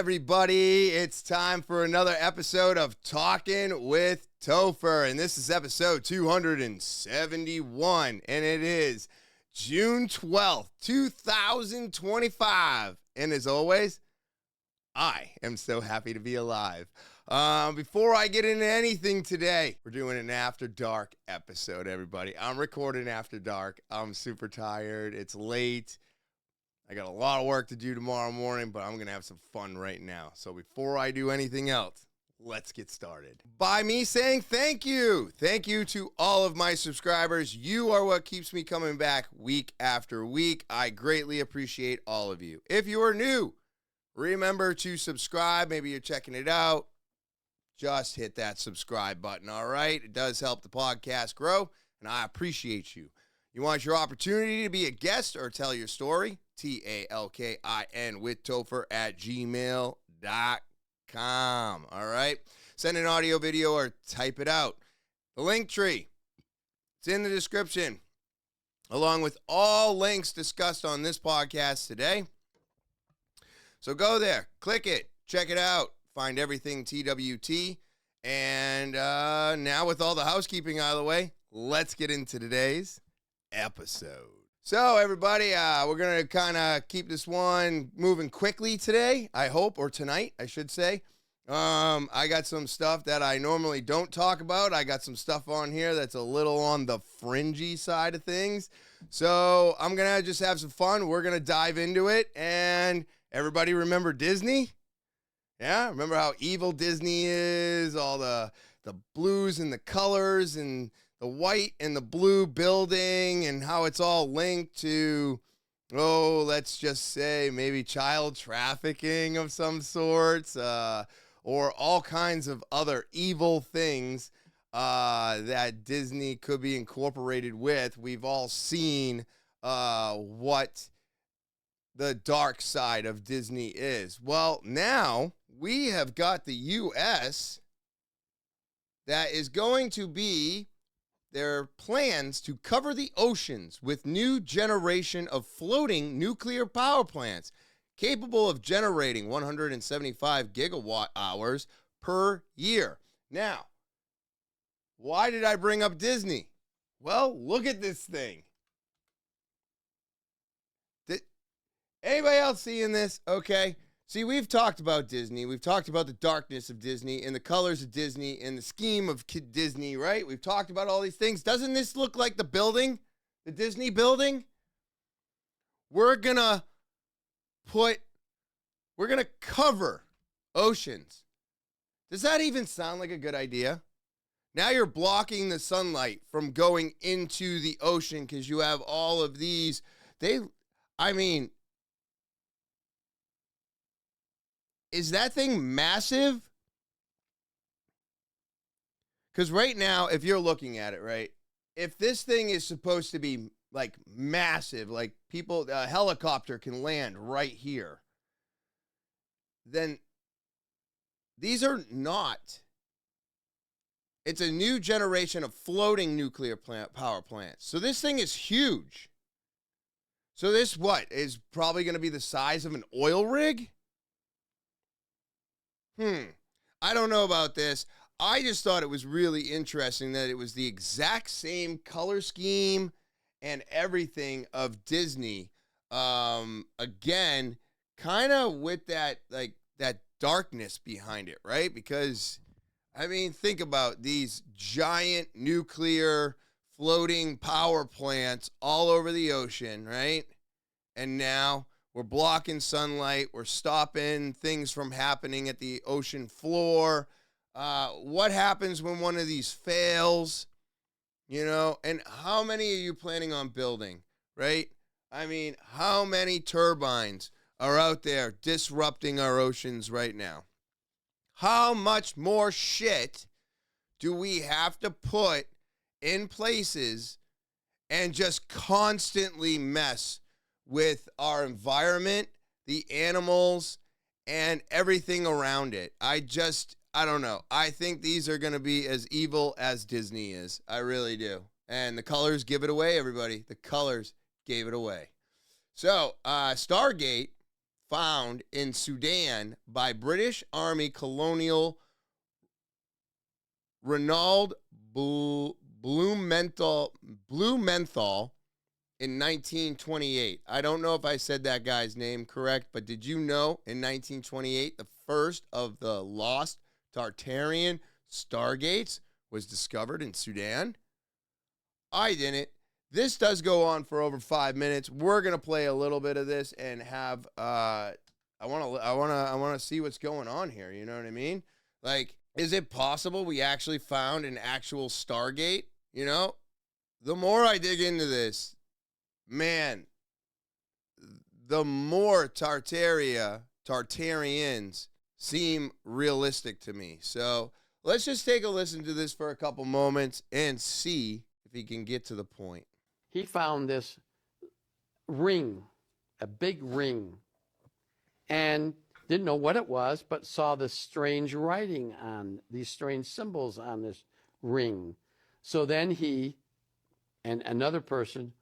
everybody? It's time for another episode of Talking with Topher, and this is episode 271, and it is June 12th, 2025. And as always, I am so happy to be alive. Before I get into anything today, we're doing an After Dark episode, everybody. I'm recording After Dark. I'm super tired. It's late. I got a lot of work to do tomorrow morning, but I'm going to have some fun right now. So before I do anything else, let's get started. By me saying thank you. Thank you to all of my subscribers. You are what keeps me coming back week after week. I greatly appreciate all of you. If you are new, remember to subscribe. Maybe you're checking it out. Just hit that subscribe button, all right? It does help the podcast grow, and I appreciate you. You want your opportunity to be a guest or tell your story? talkinwithtopher@gmail.com. All right? Send an audio, video, or type it out. The link tree, it's in the description, along with all links discussed on this podcast today. So go there, click it, check it out, find everything TwT. And now with all the housekeeping out of the way, let's get into today's episode. So everybody, we're going to kind of keep this one moving quickly today, I hope, or tonight, I should say. I got some stuff that I normally don't talk about. I got some stuff on here that's a little on the fringy side of things. So I'm going to just have some fun. We're going to dive into it. And everybody remember Disney? Yeah, remember how evil Disney is? All the blues and the colors and the white and the blue building and how it's all linked to, let's just say maybe child trafficking of some sorts, or all kinds of other evil things that Disney could be incorporated with. We've all seen what the dark side of Disney is. Well, now we have got the U.S. that is going to be their plans to cover the oceans with new generation of floating nuclear power plants capable of generating 175 gigawatt hours per year. Now, why did I bring up Disney? Well, look at this thing. Did anybody else seeing this? Okay. See, we've talked about Disney. We've talked about the darkness of Disney and the colors of Disney and the scheme of Disney, right? We've talked about all these things. Doesn't this look like the building, the Disney building? We're going to cover oceans. Does that even sound like a good idea? Now you're blocking the sunlight from going into the ocean because you have all of these. Is that thing massive? Because right now, if you're looking at it, right, if this thing is supposed to be like massive, like a helicopter can land right here, then these are not. It's a new generation of floating nuclear power plants. So this thing is huge. So this is probably going to be the size of an oil rig? I don't know about this. I just thought it was really interesting that it was the exact same color scheme and everything of Disney. Again, kind of with that darkness behind it, right? Because, think about these giant nuclear floating power plants all over the ocean, right? And now we're blocking sunlight. We're stopping things from happening at the ocean floor. What happens when one of these fails? And how many are you planning on building, right? How many turbines are out there disrupting our oceans right now? How much more shit do we have to put in places and just constantly mess with our environment, the animals, and everything around it? I don't know. I think these are going to be as evil as Disney is. I really do. And the colors give it away, everybody. The colors gave it away. So, Stargate found in Sudan by British Army Colonial Ronald Blumenthal in 1928. I don't know if I said that guy's name correct, but did you know in 1928 the first of the lost Tartarian Stargates was discovered in Sudan? I didn't. This does go on for over 5 minutes. We're gonna play a little bit of this and have I wanna see what's going on here. You know what I mean? Like, is it possible we actually found an actual Stargate? You know, the more I dig into this, man, the more Tartarians seem realistic to me. So let's just take a listen to this for a couple moments and see if he can get to the point. He found this ring, a big ring, and didn't know what it was, but saw this strange writing on these strange symbols on this ring. So then he and another person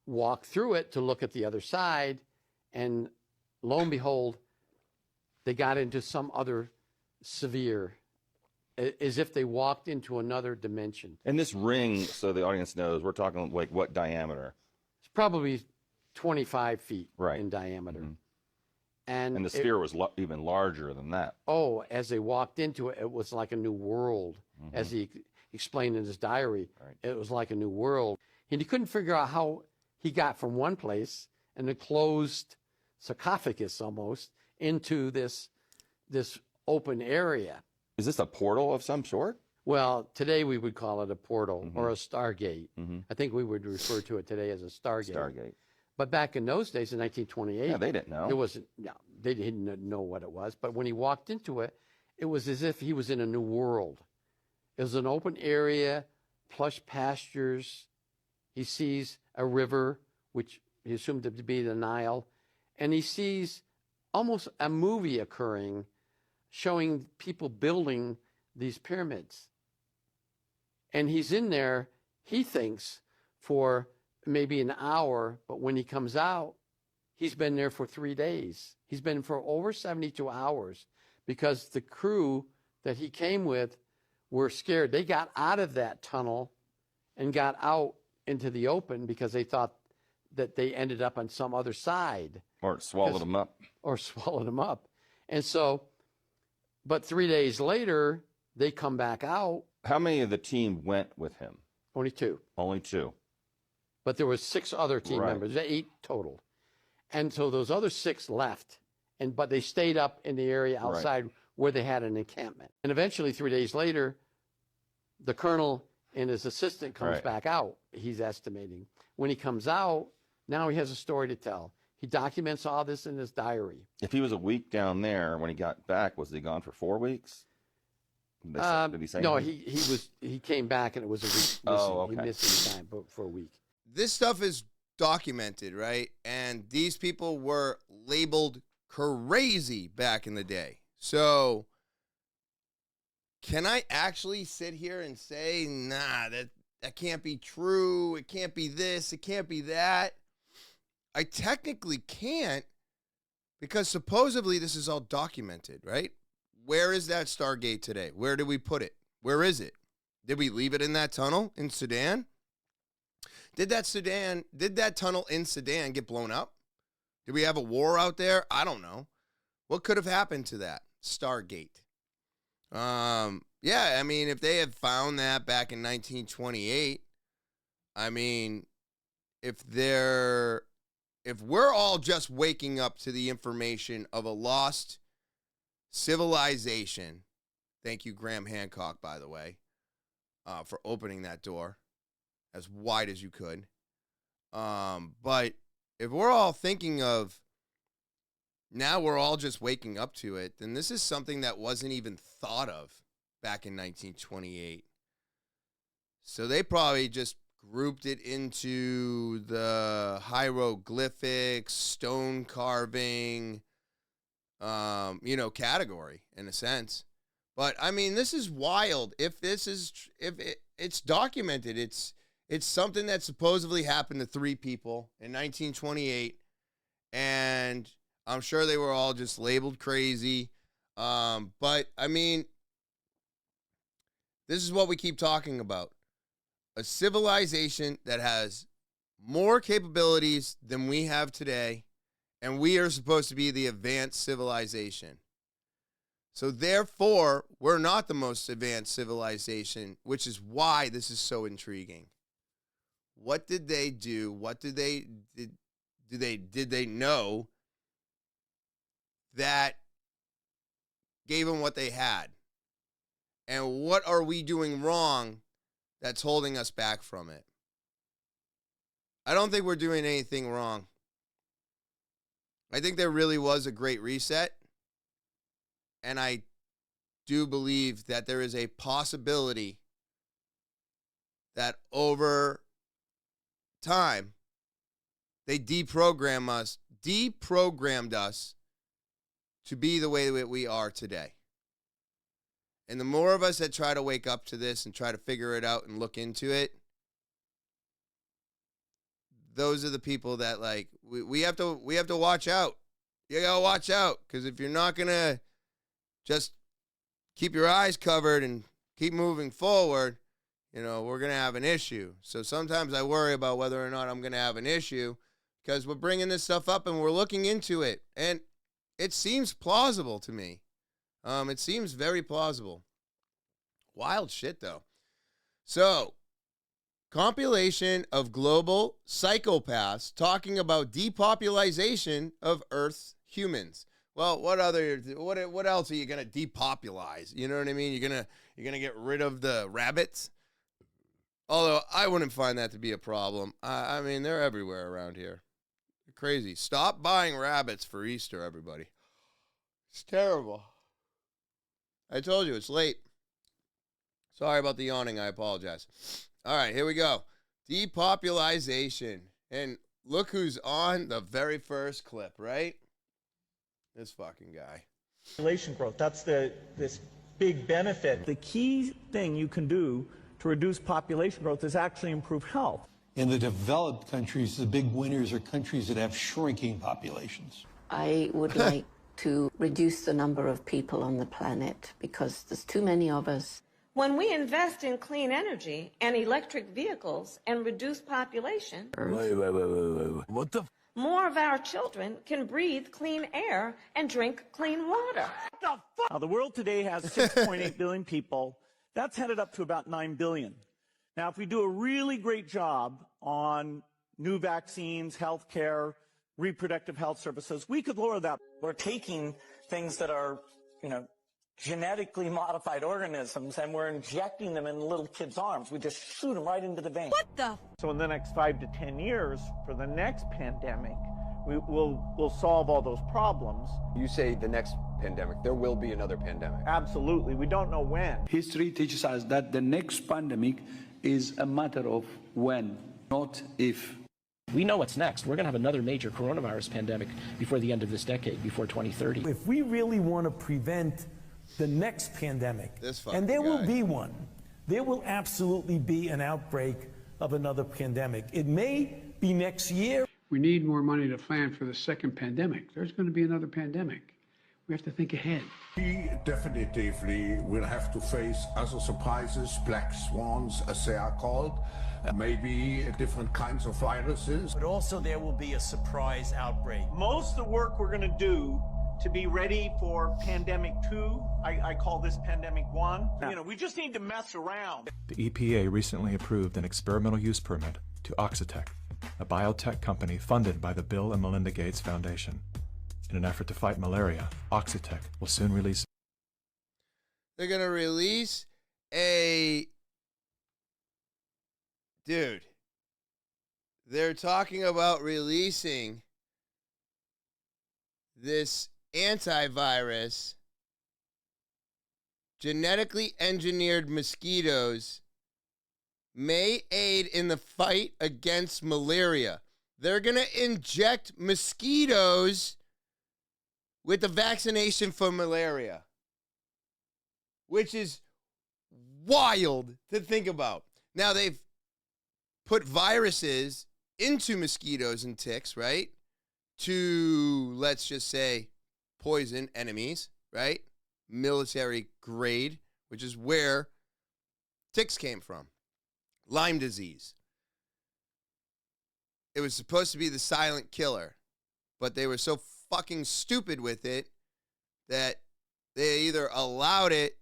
walked through it to look at the other side, and lo and behold, they got into some other sphere, as if they walked into another dimension. And this ring, so the audience knows, we're talking like what diameter? It's probably 25 feet Right. in diameter. Mhm. And the sphere was even larger than that. Oh, as they walked into it, it was like a new world. Mhm. As he explained in his diary, Right. it was like a new world. And he couldn't figure out how he got from one place, an enclosed sarcophagus almost, into this open area. Is this a portal of some sort? Well, today we would call it a portal Mhm. or a Stargate. Mm-hmm. I think we would refer to it today as a Stargate. Stargate. But back in those days, in 1928, Yeah, they didn't know. it wasn't. No, they didn't know what it was. But when he walked into it, it was as if he was in a new world. It was an open area, plush pastures. He sees a river, which he assumed to be the Nile, and he sees almost a movie occurring, showing people building these pyramids. And he's in there, he thinks, for maybe an hour, but when he comes out, he's been there for 3 days. He's been for over 72 hours because the crew that he came with were scared. They got out of that tunnel and got out into the open because they thought that they ended up on some other side. Or it swallowed them up. Or swallowed them up. And so, but 3 days later, they come back out. How many of the team went with him? Only 2. Only 2. But there was 6 other team Right. members, 8 total. And so those other 6 left, but they stayed up in the area outside where they had an encampment. And eventually, 3 days later, the colonel and his assistant comes Right. back out, he's estimating. When he comes out, now he has a story to tell. He documents all this in his diary. If he was a week down there, when he got back, was he gone for 4 weeks? Did he say No, anything? he came back and it was a week missing. Oh, okay. He missed his time for a week. This stuff is documented, right? And these people were labeled crazy back in the day. So can I actually sit here and say, nah, that can't be true. It can't be this. It can't be that. I technically can't because supposedly this is all documented, right? Where is that Stargate today? Where did we put it? Where is it? Did we leave it in that tunnel in Sudan? Did that tunnel in Sudan get blown up? Did we have a war out there? I don't know. What could have happened to that Stargate? Yeah, I mean, if they had found that back in 1928, I mean, if we're all just waking up to the information of a lost civilization, thank you, Graham Hancock, by the way, for opening that door as wide as you could. But if we're all thinking of now we're all just waking up to it, then this is something that wasn't even thought of back in 1928. So they probably just grouped it into the hieroglyphics, stone carving, category in a sense. But I mean, this is wild. If it's documented, it's something that supposedly happened to 3 people in 1928, and I'm sure they were all just labeled crazy. But, I mean, this is what we keep talking about. A civilization that has more capabilities than we have today, and we are supposed to be the advanced civilization. So therefore, we're not the most advanced civilization, which is why this is so intriguing. What did they do? What did they know that gave them what they had? And what are we doing wrong that's holding us back from it? I don't think we're doing anything wrong. I think there really was a great reset. And I do believe that there is a possibility that over time, they deprogrammed us to be the way that we are today. And the more of us that try to wake up to this and try to figure it out and look into it, those are the people that, like, we have to watch out. You gotta watch out, because if you're not gonna just keep your eyes covered and keep moving forward, we're gonna have an issue. So sometimes I worry about whether or not I'm gonna have an issue, because we're bringing this stuff up and we're looking into it, and it seems plausible to me. It seems very plausible. Wild shit, though. So, compilation of global psychopaths talking about depopulation of Earth's humans. Well, what else are you gonna depopulize? You know what I mean? You're gonna get rid of the rabbits. Although I wouldn't find that to be a problem. I mean, they're everywhere around here. They're crazy. Stop buying rabbits for Easter, everybody. It's terrible. I told you, it's late. Sorry about the yawning. I apologize. All right, here we go. Depopulation. And look who's on the very first clip, right? This fucking guy. Population growth. That's this big benefit. The key thing you can do to reduce population growth is actually improve health. In the developed countries, the big winners are countries that have shrinking populations. I would like to reduce the number of people on the planet because there's too many of us. When we invest in clean energy and electric vehicles and reduce population, Wait. What the? More of our children can breathe clean air and drink clean water. Now, the world today has 6.8 billion people. That's headed up to about 9 billion. Now, if we do a really great job on new vaccines, healthcare, reproductive health services, we could lower that. We're taking things that are, genetically modified organisms, and we're injecting them in little kids' arms. We just shoot them right into the vein. What the? So in the next 5 to 10 years, for the next pandemic, we'll solve all those problems. You say the next pandemic, there will be another pandemic. Absolutely. We don't know when. History teaches us that the next pandemic is a matter of when, not if. We know what's next. We're going to have another major coronavirus pandemic before the end of this decade, before 2030. If we really want to prevent the next pandemic, and there will be one, there will absolutely be an outbreak of another pandemic. It may be next year. We need more money to plan for the second pandemic. There's going to be another pandemic. We have to think ahead. We definitively will have to face other surprises, black swans, as they are called, maybe different kinds of viruses. But also there will be a surprise outbreak. Most of the work we're going to do to be ready for pandemic 2, I call this pandemic 1. We just need to mess around. The EPA recently approved an experimental use permit to Oxitec, a biotech company funded by the Bill and Melinda Gates Foundation. In an effort to fight malaria, Oxitec will soon release. They're going to release a... Dude. They're talking about releasing this antivirus, genetically engineered mosquitoes may aid in the fight against malaria. They're going to inject mosquitoes with the vaccination for malaria, which is wild to think about. Now, they've put viruses into mosquitoes and ticks, right? to, let's just say, poison enemies, right? Military grade, which is where ticks came from. Lyme disease. It was supposed to be the silent killer, but they were so fucking stupid with it that they either allowed it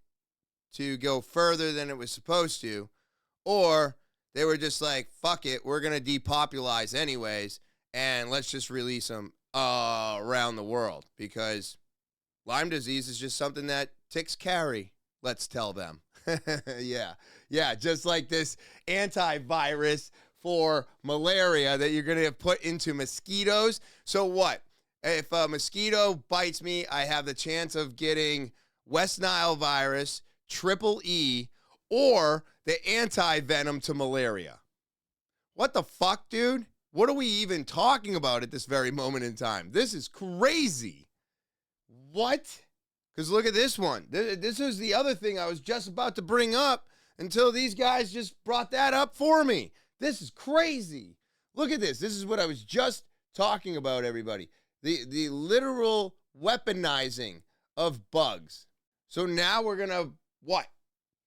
to go further than it was supposed to, or they were just like, fuck it, we're going to depopulize anyways, and let's just release them around the world, because Lyme disease is just something that ticks carry, let's tell them. Yeah, just like this antivirus for malaria that you're going to put into mosquitoes. So what? If a mosquito bites me, I have the chance of getting West Nile virus, triple E, or the anti-venom to malaria. What the fuck, dude? What are we even talking about at this very moment in time? This is crazy. What? Because look at this one. This is the other thing I was just about to bring up until these guys just brought that up for me. This is crazy. Look at this. This is what I was just talking about, everybody. The literal weaponizing of bugs. So now we're going to, what?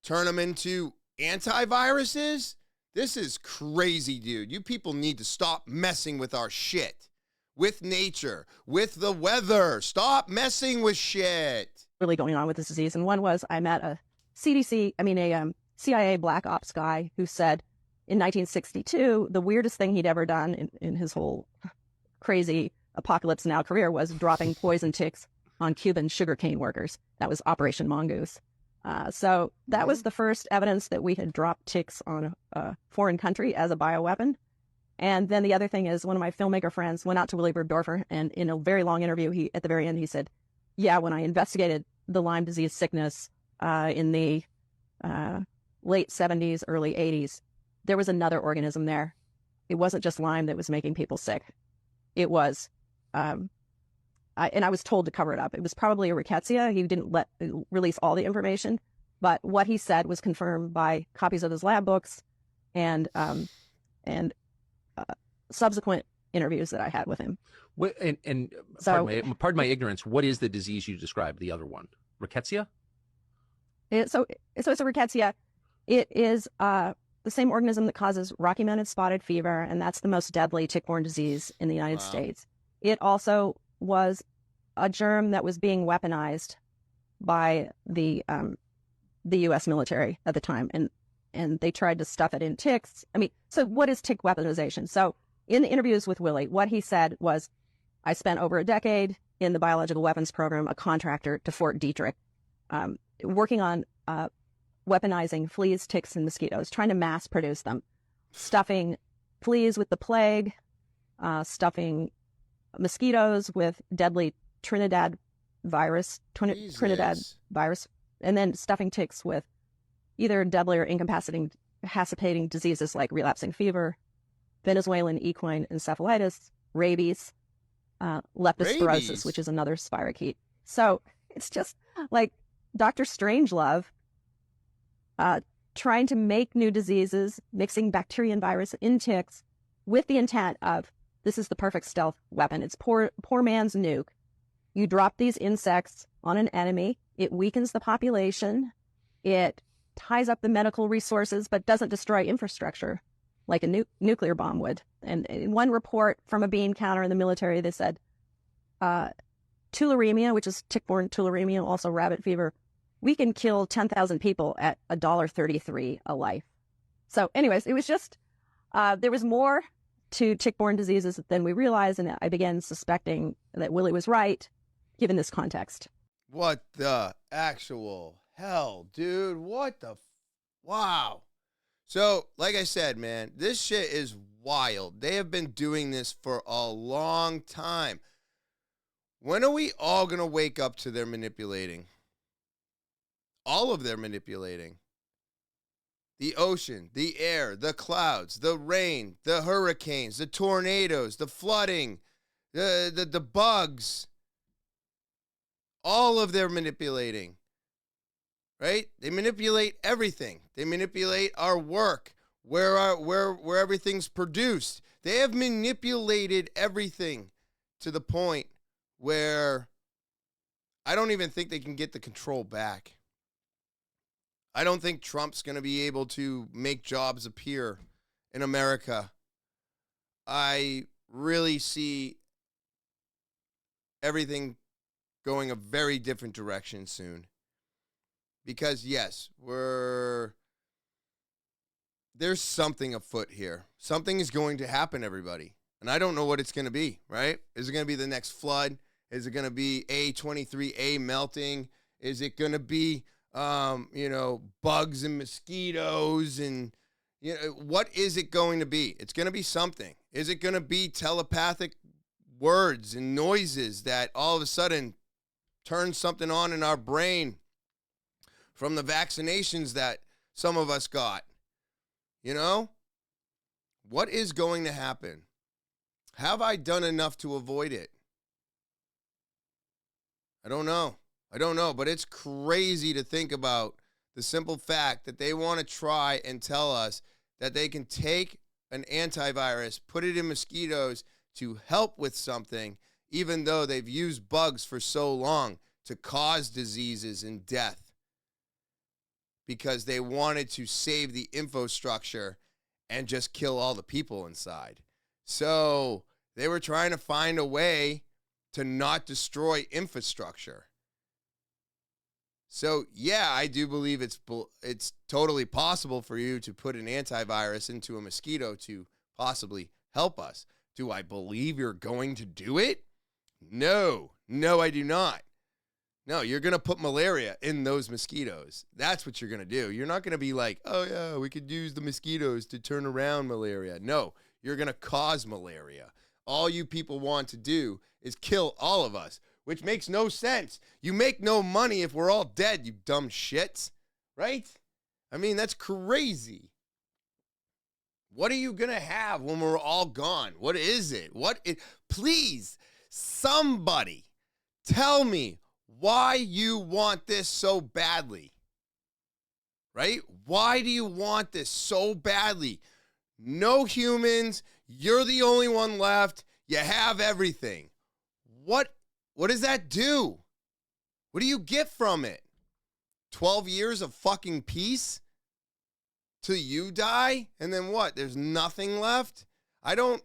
Turn them into antiviruses? This is crazy, dude. You people need to stop messing with our shit. With nature. With the weather. Stop messing with shit. Really going on with this disease. And one was, I met a CIA Black Ops guy who said in 1962, the weirdest thing he'd ever done in his whole crazy apocalypse now career was dropping poison ticks on Cuban sugarcane workers. That was Operation Mongoose. So that was the first evidence that we had dropped ticks on a foreign country as a bioweapon. And then the other thing is, one of my filmmaker friends went out to Willy Dorfer, and in a very long interview, at the very end, he said, yeah, when I investigated the Lyme disease sickness in the late 70s, early 80s, there was another organism there. It wasn't just Lyme that was making people sick. It was, and I was told to cover it up. It was probably a rickettsia. He didn't release all the information, but what he said was confirmed by copies of his lab books and subsequent interviews that I had with him. Pardon my ignorance, what is the disease you described, the other one? Rickettsia? So it's a rickettsia. It is the same organism that causes Rocky Mountain spotted fever, and that's the most deadly tick-borne disease in the United States. It also was a germ that was being weaponized by the U.S. military at the time, and they tried to stuff it in ticks. I mean, so what is tick weaponization? So in the interviews with Willie, what he said was, I spent over a decade in the biological weapons program, a contractor to Fort Detrick, working on weaponizing fleas, ticks, and mosquitoes, trying to mass produce them, stuffing fleas with the plague, stuffing mosquitoes with deadly Trinidad virus, and then stuffing ticks with either deadly or incapacitating diseases like relapsing fever, Venezuelan equine encephalitis, rabies, leptospirosis, which is another spirochete. So it's just like Dr. Strangelove trying to make new diseases, mixing bacteria and virus in ticks with the intent of, this is the perfect stealth weapon. It's poor man's nuke. You drop these insects on an enemy. It weakens the population. It ties up the medical resources, but doesn't destroy infrastructure like a nuclear bomb would. And in one report from a bean counter in the military, they said, tularemia, which is tick-borne tularemia, also rabbit fever, we can kill 10,000 people at $1.33 a life. So anyways, it was just, there was more to tick-borne diseases than we realized, and I began suspecting that Willie was right, given this context. What the actual hell, dude? What the? Wow. So, like I said, man, this shit is wild. They have been doing this for a long time. When are we all going to wake up to their manipulating? All of their manipulating. The ocean, the air, the clouds, the rain, the hurricanes, the tornadoes, the flooding, the bugs. All of their manipulating. Right? They manipulate everything. They manipulate our work, where everything's produced. They have manipulated everything to the point where I don't even think they can get the control back. I don't think Trump's going to be able to make jobs appear in America. I really see everything going a very different direction soon. Because, yes, there's something afoot here. Something is going to happen, everybody. And I don't know what it's going to be, right? Is it going to be the next flood? Is it going to be A23A melting? Is it going to be, bugs and mosquitoes? And, what is it going to be? It's going to be something. Is it going to be telepathic words and noises that all of a sudden turn something on in our brain from the vaccinations that some of us got? What is going to happen? Have I done enough to avoid it? I don't know, but it's crazy to think about the simple fact that they want to try and tell us that they can take an antivirus, put it in mosquitoes to help with something, even though they've used bugs for so long to cause diseases and death, because they wanted to save the infrastructure and just kill all the people inside. So they were trying to find a way to not destroy infrastructure. So, yeah, I do believe it's totally possible for you to put an antivirus into a mosquito to possibly help us. Do I believe you're going to do it? No, I do not. No, you're going to put malaria in those mosquitoes. That's what you're going to do. You're not going to be like, oh, yeah, we could use the mosquitoes to turn around malaria. No, you're going to cause malaria. All you people want to do is kill all of us, which makes no sense. You make no money if we're all dead, you dumb shits, right? I mean, that's crazy. What are you going to have when we're all gone? What is it? Please, somebody tell me why you want this so badly, right? Why do you want this so badly? No humans, you're the only one left, you have everything. What does that do? What do you get from it? 12 years of fucking peace? Till you die? And then what? There's nothing left? I don't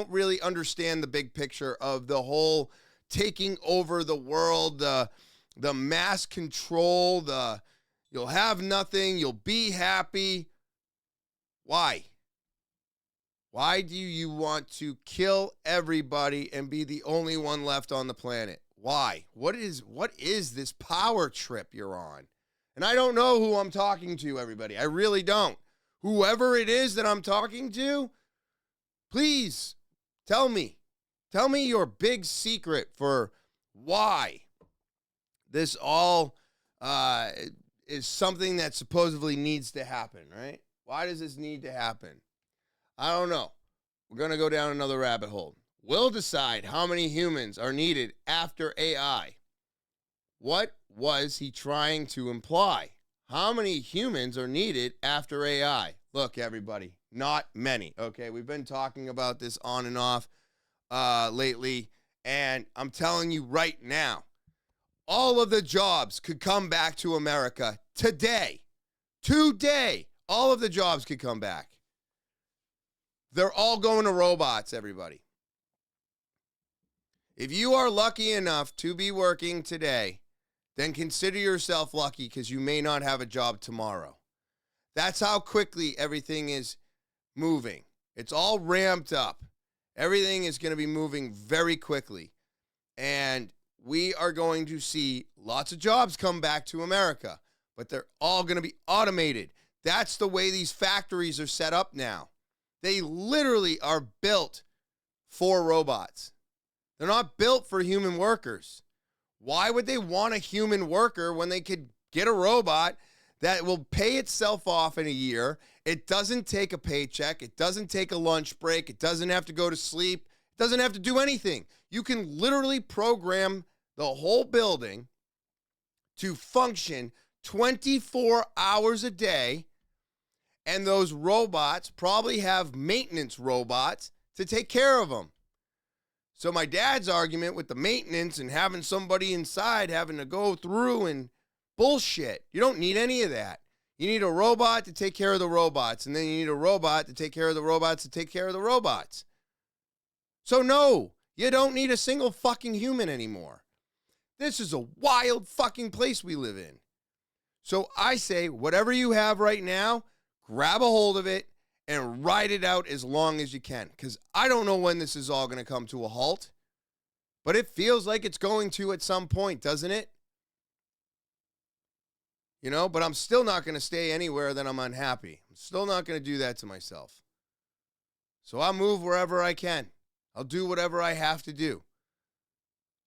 really understand the big picture of the whole taking over the world, the mass control, you'll have nothing, you'll be happy. Why? Why do you want to kill everybody and be the only one left on the planet? Why? What is this power trip you're on? And I don't know who I'm talking to, everybody. I really don't. Whoever it is that I'm talking to, please tell me. Tell me your big secret for why this all is something that supposedly needs to happen, right? Why does this need to happen? I don't know. We're going to go down another rabbit hole. We'll decide how many humans are needed after AI. What was he trying to imply? How many humans are needed after AI? Look, everybody, not many. Okay, we've been talking about this on and off lately, and I'm telling you right now, all of the jobs could come back to America today. Today, all of the jobs could come back. They're all going to robots, everybody. If you are lucky enough to be working today, then consider yourself lucky because you may not have a job tomorrow. That's how quickly everything is moving. It's all ramped up. Everything is going to be moving very quickly. And we are going to see lots of jobs come back to America, but they're all going to be automated. That's the way these factories are set up now. They literally are built for robots. They're not built for human workers. Why would they want a human worker when they could get a robot that will pay itself off in a year? It doesn't take a paycheck. It doesn't take a lunch break. It doesn't have to go to sleep. It doesn't have to do anything. You can literally program the whole building to function 24 hours a day. And those robots probably have maintenance robots to take care of them. So my dad's argument with the maintenance and having somebody inside having to go through and bullshit. You don't need any of that. You need a robot to take care of the robots, and then you need a robot to take care of the robots to take care of the robots. So no, you don't need a single fucking human anymore. This is a wild fucking place we live in. So I say, whatever you have right now, grab a hold of it and ride it out as long as you can. Because I don't know when this is all going to come to a halt. But it feels like it's going to at some point, doesn't it? You know, but I'm still not going to stay anywhere that I'm unhappy. I'm still not going to do that to myself. So I'll move wherever I can. I'll do whatever I have to do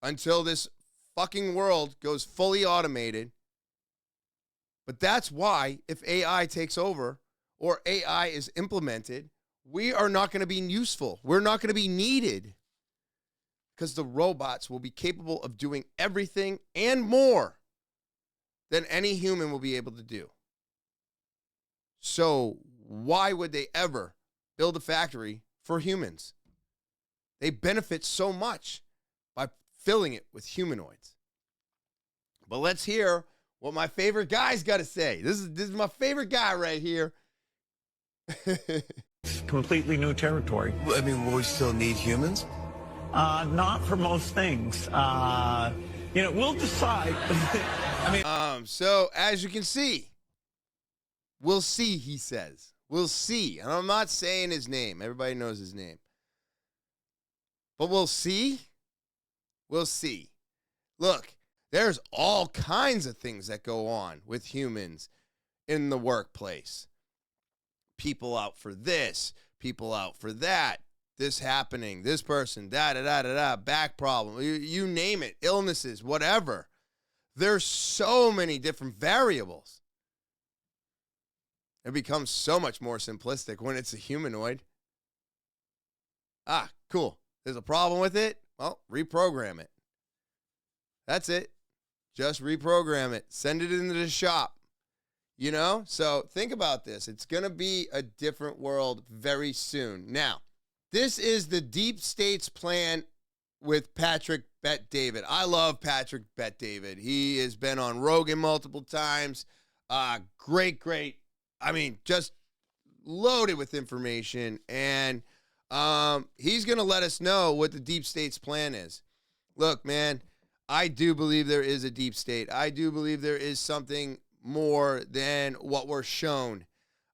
until this fucking world goes fully automated. But that's why if AI takes over or AI is implemented, we are not going to be useful. We're not going to be needed because the robots will be capable of doing everything and more than any human will be able to do. So why would they ever build a factory for humans? They benefit so much by filling it with humanoids. But let's hear what my favorite guy's got to say. This is my favorite guy right here. Completely new territory. I mean, will we still need humans? Not for most things. We'll decide. So as you can see, we'll see, he says. We'll see. And I'm not saying his name. Everybody knows his name. But we'll see. We'll see. Look, there's all kinds of things that go on with humans in the workplace. People out for this, people out for that, this happening, this person, back problem, you name it, illnesses, whatever. There's so many different variables. It becomes so much more simplistic when it's a humanoid. Ah, cool. There's a problem with it? Well, reprogram it. That's it. Just reprogram it. Send it into the shop. You know? So think about this. It's going to be a different world very soon. Now, this is the deep state's plan with Patrick Bet-David. I love Patrick Bet-David. He has been on Rogan multiple times. Great. I mean, just loaded with information. And he's going to let us know what the deep state's plan is. Look, man, I do believe there is a deep state. I do believe there is something more than what we're shown.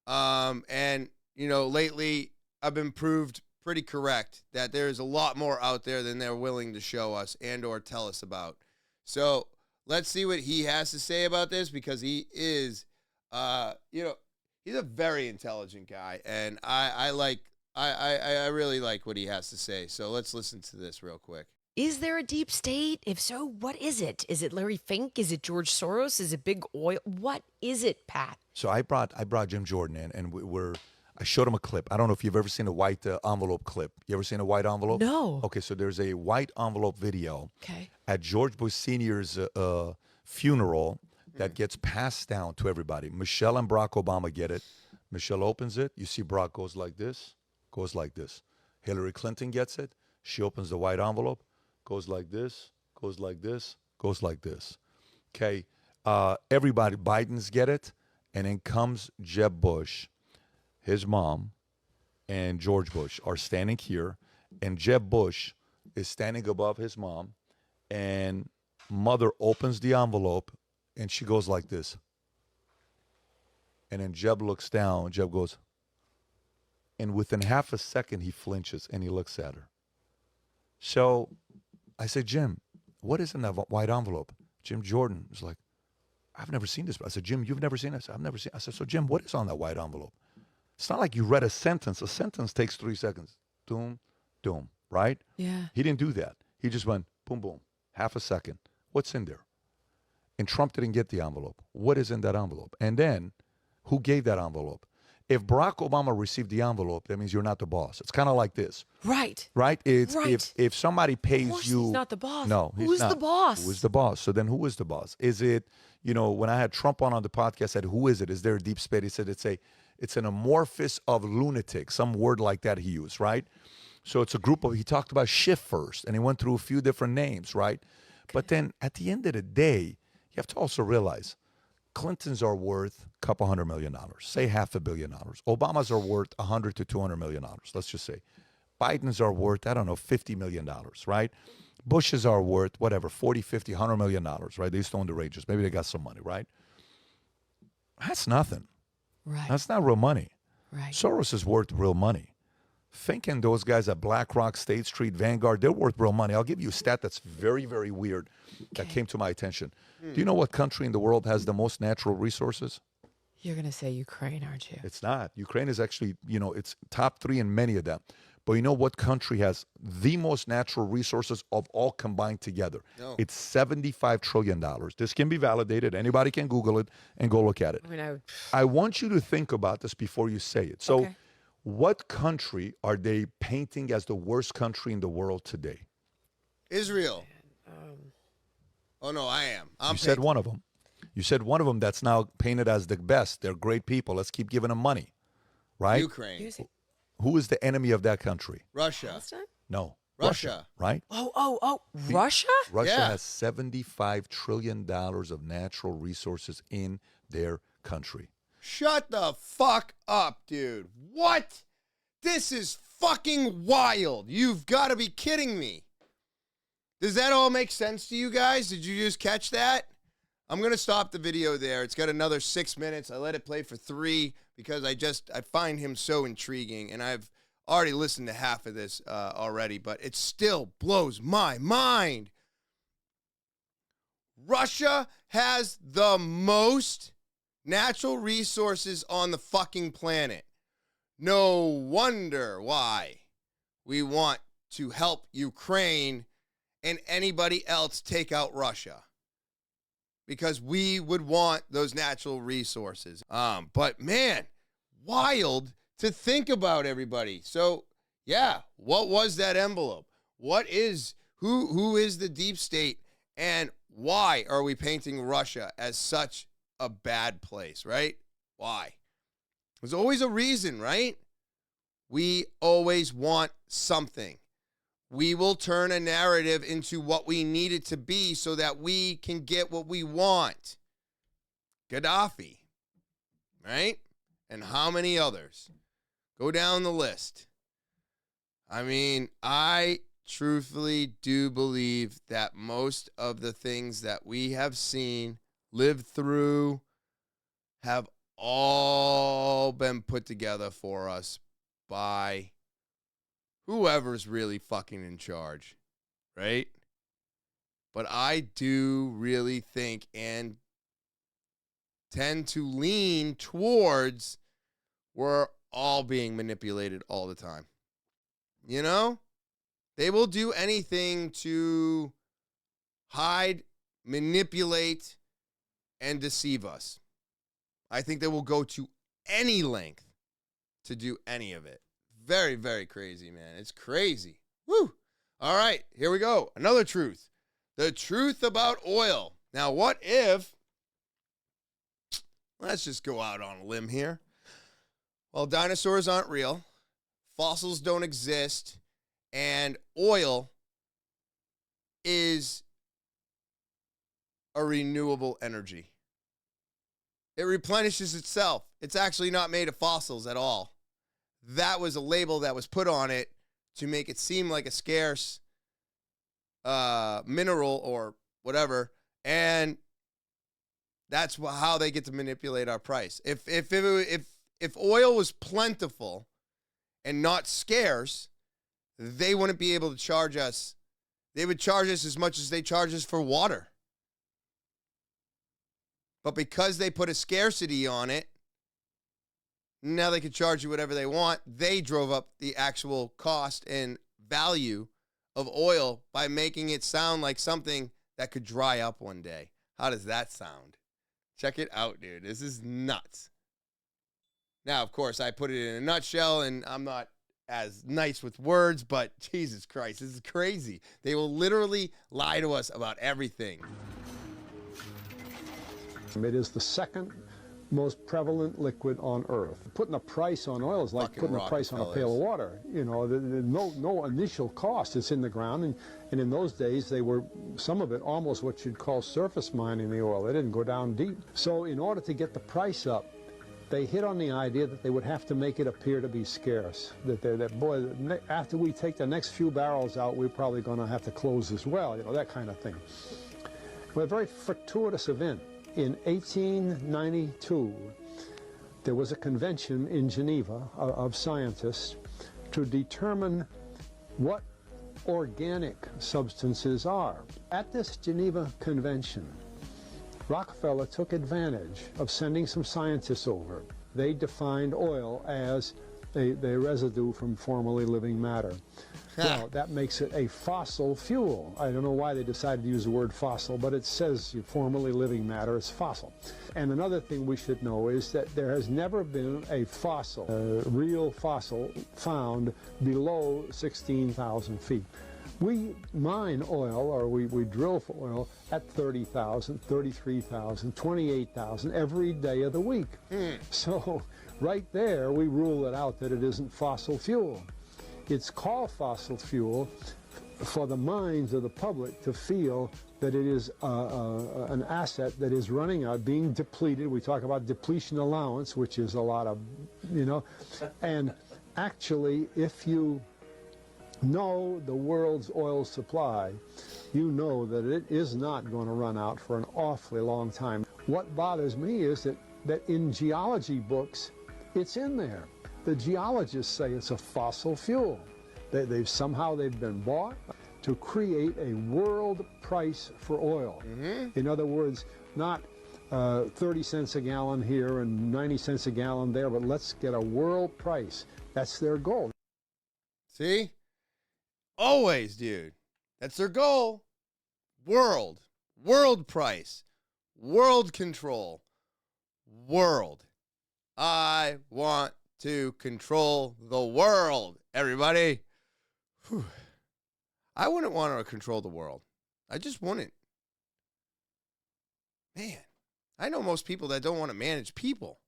And, lately I've been proved pretty correct that there's a lot more out there than they're willing to show us and or tell us about. So let's see what he has to say about this, because he is, he's a very intelligent guy, and I really like what he has to say. So let's listen to this real quick. Is there a deep state? If so, what is it? Is it Larry Fink? Is it George Soros? Is it big oil? What is it, Pat? So I brought Jim Jordan in, and I showed him a clip. I don't know if you've ever seen a white envelope clip. You ever seen a white envelope? No. Okay, so there's a white envelope video Okay. at George Bush Sr.'s funeral that gets passed down to everybody. Michelle and Barack Obama get it. Michelle opens it. You see Barack goes like this. Hillary Clinton gets it. She opens the white envelope, goes like this, goes like this, goes like this. Okay, everybody, Biden's get it. And then comes Jeb Bush. His mom and George Bush are standing here, and Jeb Bush is standing above his mom, and mother opens the envelope, and she goes like this. And then Jeb looks down, Jeb goes, and within half a second, he flinches, and he looks at her. So I said, Jim, what is in that white envelope? Jim Jordan was like, I've never seen this. I said, Jim, you've never seen this? I've never seen it. I said, so Jim, what is on that white envelope? It's not like you read a sentence. A sentence takes 3 seconds. Doom, doom, right? Yeah. He didn't do that. He just went boom, boom, half a second. What's in there? And Trump didn't get the envelope. What is in that envelope? And then who gave that envelope? If Barack Obama received the envelope, that means you're not the boss. It's kind of like this. Right. Right? It's right. If somebody pays of course you. He's not the boss. No, he's Who's not. the boss? Who is the boss? So then who is the boss? Is it, when I had Trump on the podcast, I said, who is it? Is there a deep state? He said, it's an amorphous of lunatic, some word like that he used, right? So it's a group of, he talked about shift first, and he went through a few different names, right? Okay. But then at the end of the day, you have to also realize Clintons are worth a couple $100 million, say $500 million. Obamas are worth $100 to $200 million, let's just say. Biden's are worth, I don't know, $50 million, right? Bush's are worth, whatever, 40, 50, $100 million, right? They used to own the Rangers. Maybe they got some money, right? That's nothing. Right. That's not real money. Right. Soros is worth real money. Thinking those guys at BlackRock, State Street, Vanguard, they're worth real money. I'll give you a stat that's very, very weird that came to my attention. Do you know what country in the world has the most natural resources? You're going to say Ukraine, aren't you? It's not. Ukraine is actually, it's top 3 in many of them. But you know what country has the most natural resources of all combined together? No. It's $75 trillion. This can be validated. Anybody can Google it and go look at it. I want you to think about this before you say it. So what country are they painting as the worst country in the world today? Israel. Oh, no, I am. You said one of them. You said one of them that's now painted as the best. They're great people. Let's keep giving them money. Right? Ukraine. Who is the enemy of that country? Russia. Palestine? No. Russia. Right? Russia? Russia has $75 trillion of natural resources in their country. Shut the fuck up, dude. What? This is fucking wild. You've got to be kidding me. Does that all make sense to you guys? Did you just catch that? I'm going to stop the video there. It's got another 6 minutes. I let it play for 3 because I find him so intriguing, and I've already listened to half of this already, but it still blows my mind. Russia has the most natural resources on the fucking planet. No wonder why we want to help Ukraine and anybody else take out Russia. Because we would want those natural resources. But man, wild to think about, everybody. So yeah, what was that envelope? Who is the deep state, and why are we painting Russia as such a bad place, right? Why? There's always a reason, right? We always want something. We will turn a narrative into what we need it to be so that we can get what we want. Gaddafi, right? And how many others? Go down the list. I mean, I truthfully do believe that most of the things that we have seen, lived through, have all been put together for us by whoever's really fucking in charge, right? But I do really think and tend to lean towards we're all being manipulated all the time. You know? They will do anything to hide, manipulate, and deceive us. I think they will go to any length to do any of it. Very, very crazy, man. It's crazy. Woo! All right, here we go. Another truth. The truth about oil. Now, what if, let's just go out on a limb here. Well, dinosaurs aren't real. Fossils don't exist. And oil is a renewable energy. It replenishes itself. It's actually not made of fossils at all. That was a label that was put on it to make it seem like a scarce mineral or whatever, and that's how they get to manipulate our price. If oil was plentiful and not scarce, they wouldn't be able to charge us. They would charge us as much as they charge us for water. But because they put a scarcity on it, now they can charge you whatever they want. They drove up the actual cost and value of oil by making it sound like something that could dry up one day. How does that sound? Check it out, dude. This is nuts. Now, of course, I put it in a nutshell, and I'm not as nice with words, but Jesus Christ, this is crazy. They will literally lie to us about everything. It is the second most prevalent liquid on Earth. Putting a price on oil is like Fucking putting a price on a pail of water. You know, no initial cost. It's in the ground, and in those days they were, some of it almost what you'd call surface mining the oil. They didn't go down deep. So in order to get the price up, they hit on the idea that they would have to make it appear to be scarce. That boy, after we take the next few barrels out, we're probably going to have to close as well. You know, that kind of thing. Well, a very fortuitous event. In 1892, there was a convention in Geneva of scientists to determine what organic substances are. At this Geneva convention, Rockefeller took advantage of sending some scientists over. They defined oil as a residue from formerly living matter. Well, that makes it a fossil fuel. I don't know why they decided to use the word fossil, but it says formerly living matter is fossil. And another thing we should know is that there has never been a fossil, a real fossil, found below 16,000 feet. We mine oil, or we drill for oil, at 30,000, 33,000, 28,000 every day of the week. So right there, we rule it out that it isn't fossil fuel. It's called fossil fuel for the minds of the public to feel that it is an asset that is running out, being depleted. We talk about depletion allowance, which is a lot of, you know, and actually, if you know the world's oil supply, you know that it is not going to run out for an awfully long time. What bothers me is that in geology books, it's in there. The geologists say it's a fossil fuel. They've been bought to create a world price for oil. In other words, not 30 cents a gallon here and 90 cents a gallon there, but let's get a world price. That's their goal. See? Always, dude. That's their goal. World price, world control, world. I want to control the world, everybody. Whew. I wouldn't want to control the world. I just wouldn't. Man, I know most people that don't want to manage people.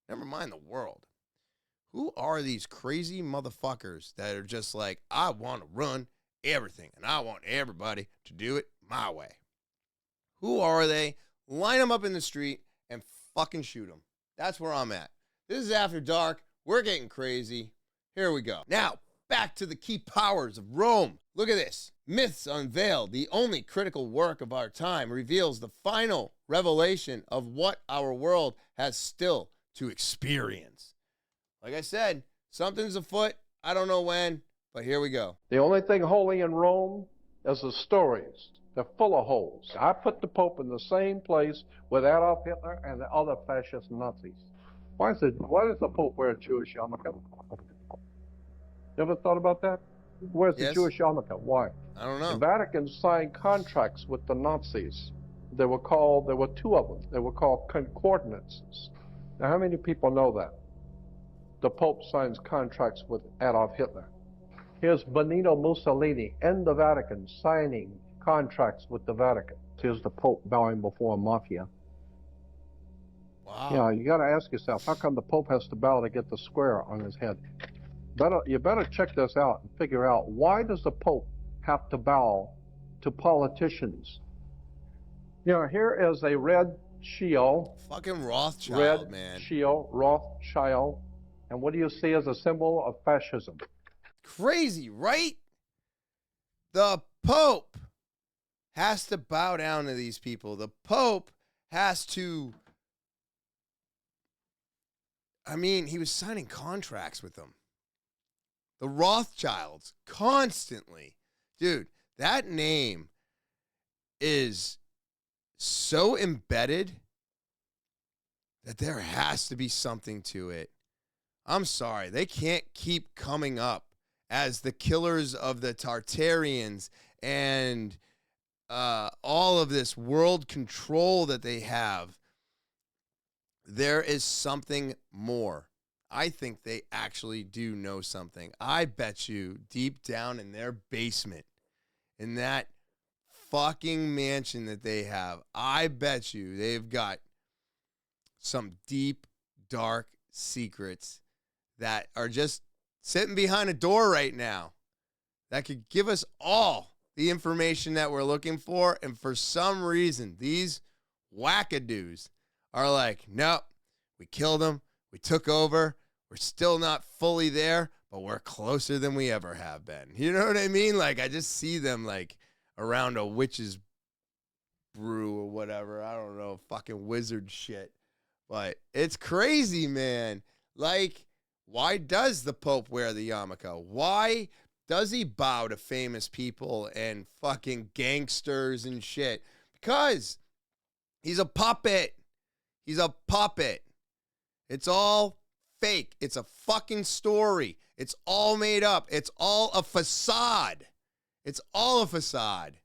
Never mind the world. Who are these crazy motherfuckers that are just like, I want to run everything, and I want everybody to do it my way? Who are they? Line them up in the street and fucking shoot them. That's where I'm at. This is After Dark. We're getting crazy. Here we go. Now, back to the key powers of Rome. Look at this. Myths Unveiled, the only critical work of our time, reveals the final revelation of what our world has still to experience. Like I said, something's afoot. I don't know when, but here we go. The only thing holy in Rome is the stories. They're full of holes. I put the Pope in the same place with Adolf Hitler and the other fascist Nazis. Why does the Pope wear a Jewish yarmulke? You ever thought about that? Where's the Jewish yarmulke? Why? I don't know. The Vatican signed contracts with the Nazis. There were two of them. They were called concordance. Now, how many people know that? The Pope signs contracts with Adolf Hitler. Here's Benito Mussolini in the Vatican signing contracts with the Vatican. Here's the Pope bowing before a mafia. Wow. Yeah, you got to ask yourself, how come the Pope has to bow to get the square on his head? You better check this out and figure out, why does the Pope have to bow to politicians? You know, here is a red shield. Fucking Rothschild, man. Red shield, Rothschild. And what do you see as a symbol of fascism? Crazy, right? The Pope has to bow down to these people. The Pope has to... I mean, he was signing contracts with them. The Rothschilds, constantly. Dude, that name is so embedded that there has to be something to it. I'm sorry, they can't keep coming up as the killers of the Tartarians and all of this world control that they have. There is something more. I think they actually do know something. I bet you deep down in their basement, in that fucking mansion that they have, I bet you they've got some deep, dark secrets that are just sitting behind a door right now that could give us all the information that we're looking for. And for some reason, these wackadoos are like, nope, we killed them, we took over, we're still not fully there, but we're closer than we ever have been. You know what I mean? Like, I just see them like around a witch's brew or whatever. I don't know, fucking wizard shit. But it's crazy, man. Like, why does the Pope wear the yarmulke? Why does he bow to famous people and fucking gangsters and shit? Because he's a puppet. He's a puppet. It's all fake. It's a fucking story. It's all made up. It's all a facade. It's all a facade.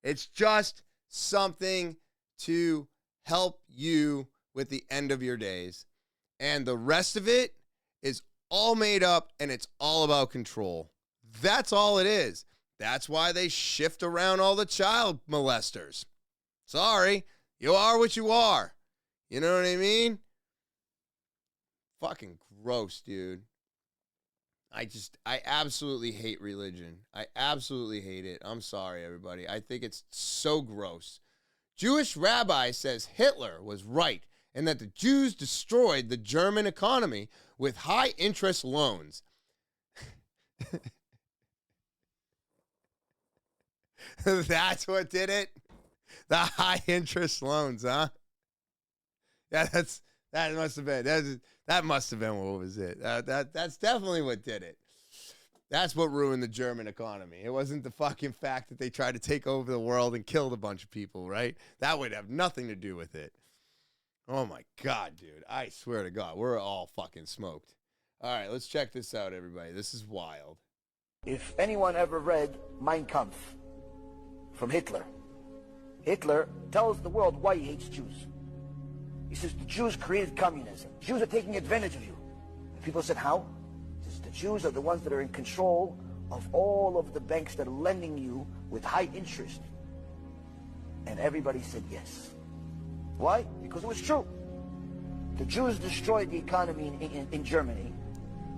It's just something to help you with the end of your days. And the rest of it is all made up, and it's all about control. That's all it is. That's why they shift around all the child molesters. Sorry, you are what you are. You know what I mean? Fucking gross, dude. I absolutely hate religion. I absolutely hate it. I'm sorry, everybody. I think it's so gross. Jewish rabbi says Hitler was right and that the Jews destroyed the German economy with high interest loans. That's what did it? The high interest loans, huh? Yeah, that must have been what was it. That's definitely what did it. That's what ruined the German economy. It wasn't the fucking fact that they tried to take over the world and killed a bunch of people, right? That would have nothing to do with it. Oh my God, dude. I swear to God, we're all fucking smoked. All right, let's check this out, everybody. This is wild. If anyone ever read Mein Kampf from Hitler, Hitler tells the world why he hates Jews. He says the Jews created communism. Jews are taking advantage of you. And people said, how? He says the Jews are the ones that are in control of all of the banks that are lending you with high interest. And everybody said yes. Why? Because it was true. The Jews destroyed the economy in Germany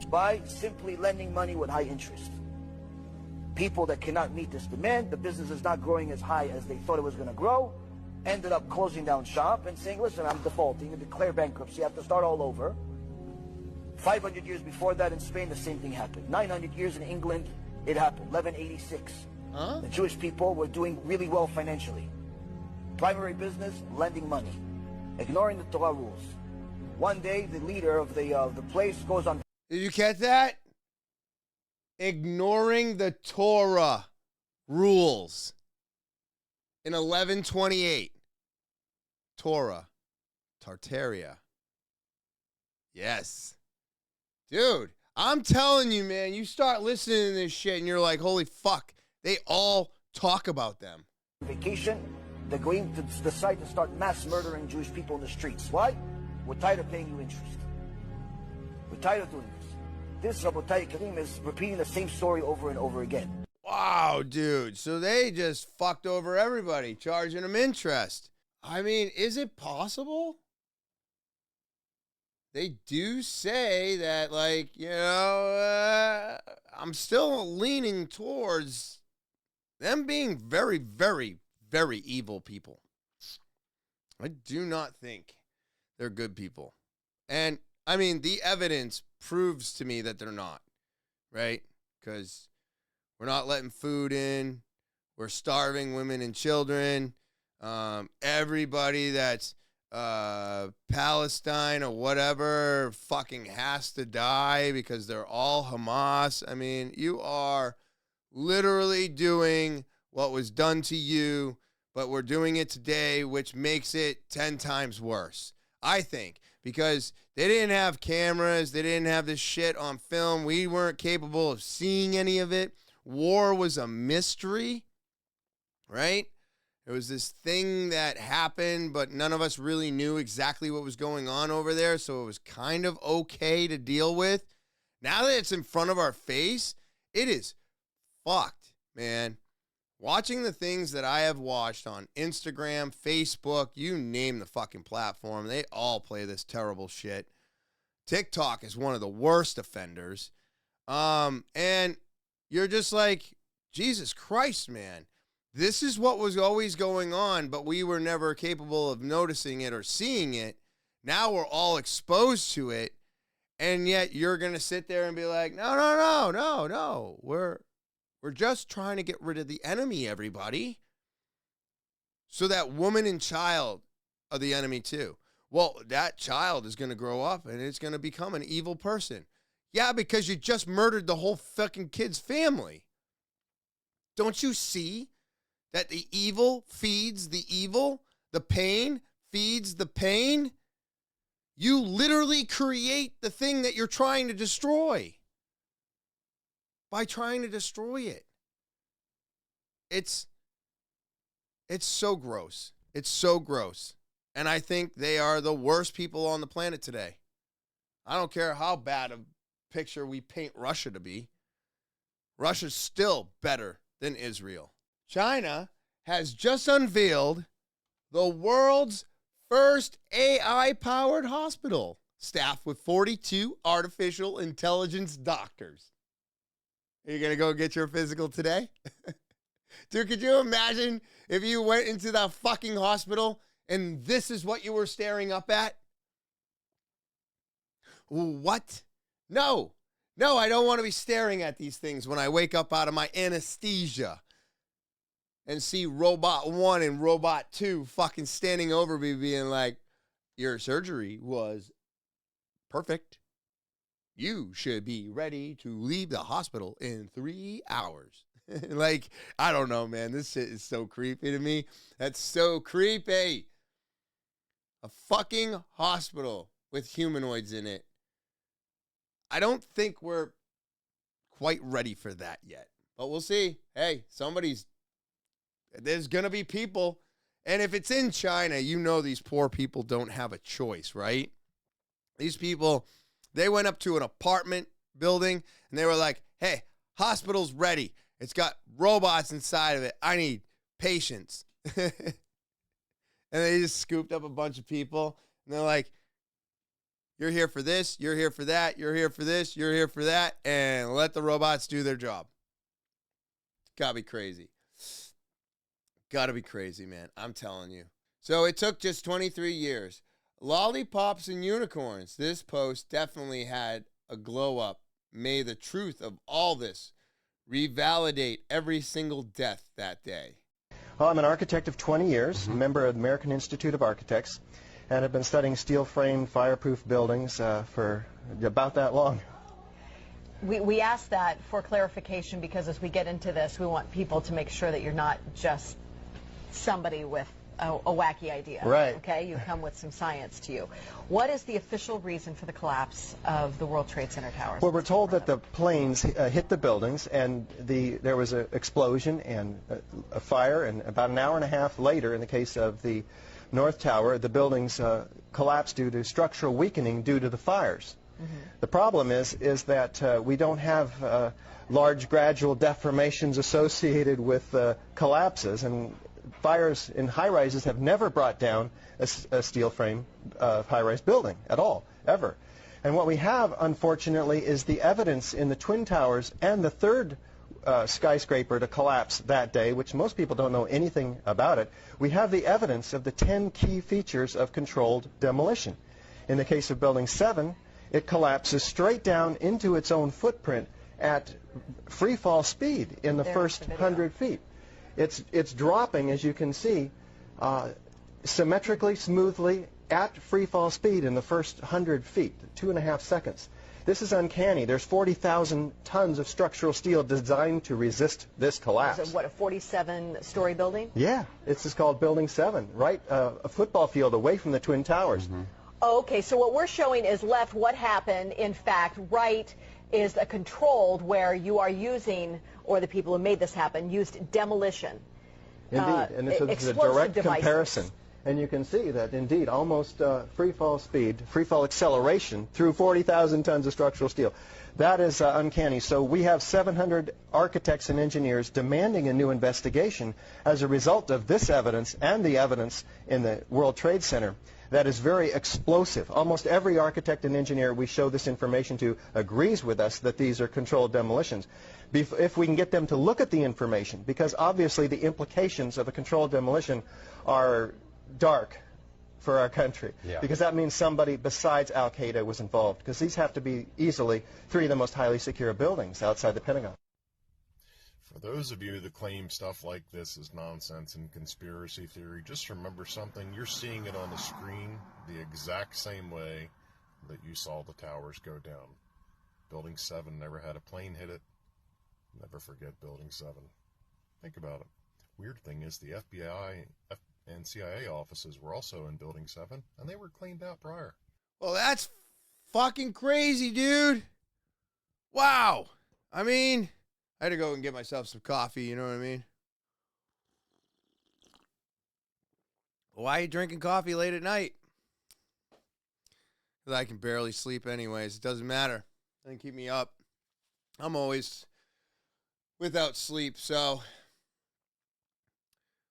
by simply lending money with high interest. People that cannot meet this demand, the business is not growing as high as they thought it was going to grow, ended up closing down shop and saying, listen, I'm defaulting, and declare bankruptcy, you have to start all over. 500 years before that in Spain, the same thing happened. 900 years in England, it happened. 1186. The Jewish people were doing really well financially. Primary business, lending money, ignoring the Torah rules. One day, the leader of the place goes on. Did you catch that? Ignoring the Torah rules. In 1128. Torah. Tartaria. Yes. Dude, I'm telling you, man, you start listening to this shit and you're like, holy fuck, they all talk about them. Vacation, they're going to decide to start mass murdering Jewish people in the streets. Why? We're tired of paying you interest. We're tired of doing this. This, Rabotai Karim, is repeating the same story over and over again. Wow, dude. So they just fucked over everybody, charging them interest. I mean, is it possible? They do say that, like, you know, I'm still leaning towards them being very, very, very evil people. I do not think they're good people. And, I mean, the evidence proves to me that they're not, right? Because we're not letting food in. We're starving women and children. Everybody that's Palestine or whatever fucking has to die because they're all Hamas. I mean, you are literally doing what was done to you, but we're doing it today, which makes it 10 times worse, I think, because they didn't have cameras. They didn't have this shit on film. We weren't capable of seeing any of it. War was a mystery, right? It was this thing that happened, but none of us really knew exactly what was going on over there, so it was kind of okay to deal with. Now that it's in front of our face, it is fucked, man. Watching the things that I have watched on Instagram, Facebook, you name the fucking platform, they all play this terrible shit. TikTok is one of the worst offenders. And you're just like, Jesus Christ, man. This is what was always going on, but we were never capable of noticing it or seeing it. Now we're all exposed to it, and yet you're going to sit there and be like, no. We're just trying to get rid of the enemy, everybody. So that woman and child are the enemy too. Well, that child is going to grow up and it's going to become an evil person. Yeah, because you just murdered the whole fucking kid's family. Don't you see that the evil feeds the evil? The pain feeds the pain? You literally create the thing that you're trying to destroy by trying to destroy it. It's so gross. It's so gross. And I think they are the worst people on the planet today. I don't care how bad a picture we paint Russia to be. Russia's still better than Israel. China has just unveiled the world's first AI-powered hospital, staffed with 42 artificial intelligence doctors. Are you going to go get your physical today? Dude, could you imagine if you went into that fucking hospital and this is what you were staring up at? What? No, I don't want to be staring at these things when I wake up out of my anesthesia and see Robot 1 and Robot 2 fucking standing over me being like, your surgery was perfect. You should be ready to leave the hospital in 3 hours. Like, I don't know, man. This shit is so creepy to me. That's so creepy. A fucking hospital with humanoids in it. I don't think we're quite ready for that yet. But we'll see. Hey, there's going to be people. And if it's in China, you know these poor people don't have a choice, right? These people, they went up to an apartment building and they were like, hey, hospital's ready. It's got robots inside of it. I need patients. And they just scooped up a bunch of people. And they're like, you're here for this. You're here for that. You're here for this. You're here for that. And let the robots do their job. Gotta be crazy. Gotta be crazy, man. I'm telling you. So it took just 23 years. Lollipops and unicorns. This post definitely had a glow up. May the truth of all this revalidate every single death that day. Well, I'm an architect of 20 years, member of the American Institute of Architects, and have been studying steel-framed, fireproof buildings for about that long. We ask that for clarification because as we get into this, we want people to make sure that you're not just somebody with a wacky idea. Right. Okay, you come with some science to you. What is the official reason for the collapse of the World Trade Center towers? Well, we're told that the planes hit the buildings and there was an explosion and a fire, and about an hour and a half later, in the case of the North Tower, the buildings collapsed due to structural weakening due to the fires. The problem is that we don't have large gradual deformations associated with collapses, and fires in high-rises have never brought down a steel frame high-rise building at all, ever. And what we have, unfortunately, is the evidence in the Twin Towers and the third skyscraper to collapse that day, which most people don't know anything about it. We have the evidence of the 10 key features of controlled demolition. In the case of Building 7, it collapses straight down into its own footprint at free fall speed in the first 100 feet. It's dropping, as you can see, symmetrically, smoothly, at free fall speed in the first 100 feet, 2.5 seconds. This is uncanny. There's 40,000 tons of structural steel designed to resist this collapse. Is it, what, a 47-story building? Yeah, this is called Building 7, right a football field away from the Twin Towers. Oh, okay, so what we're showing is left what happened. In fact, right is a controlled where you are using, or the people who made this happen, used demolition. Indeed, and this is a direct comparison. And you can see that, indeed, almost free fall speed, free fall acceleration through 40,000 tons of structural steel. That is uncanny. So we have 700 architects and engineers demanding a new investigation as a result of this evidence and the evidence in the World Trade Center. That is very explosive. Almost every architect and engineer we show this information to agrees with us that these are controlled demolitions. If we can get them to look at the information, because obviously the implications of a controlled demolition are dark for our country, because that means somebody besides Al-Qaeda was involved, because these have to be easily 3 of the most highly secure buildings outside the Pentagon. For those of you that claim stuff like this is nonsense and conspiracy theory, just remember something. You're seeing it on the screen the exact same way that you saw the towers go down. Building 7 never had a plane hit it. Never forget Building 7. Think about it. Weird thing is the FBI and CIA offices were also in Building 7, and they were cleaned out prior. Well, that's fucking crazy, dude. Wow. I mean, I had to go and get myself some coffee, you know what I mean? Why are you drinking coffee late at night? Because I can barely sleep anyways. It doesn't matter. It doesn't keep me up. I'm always without sleep, so.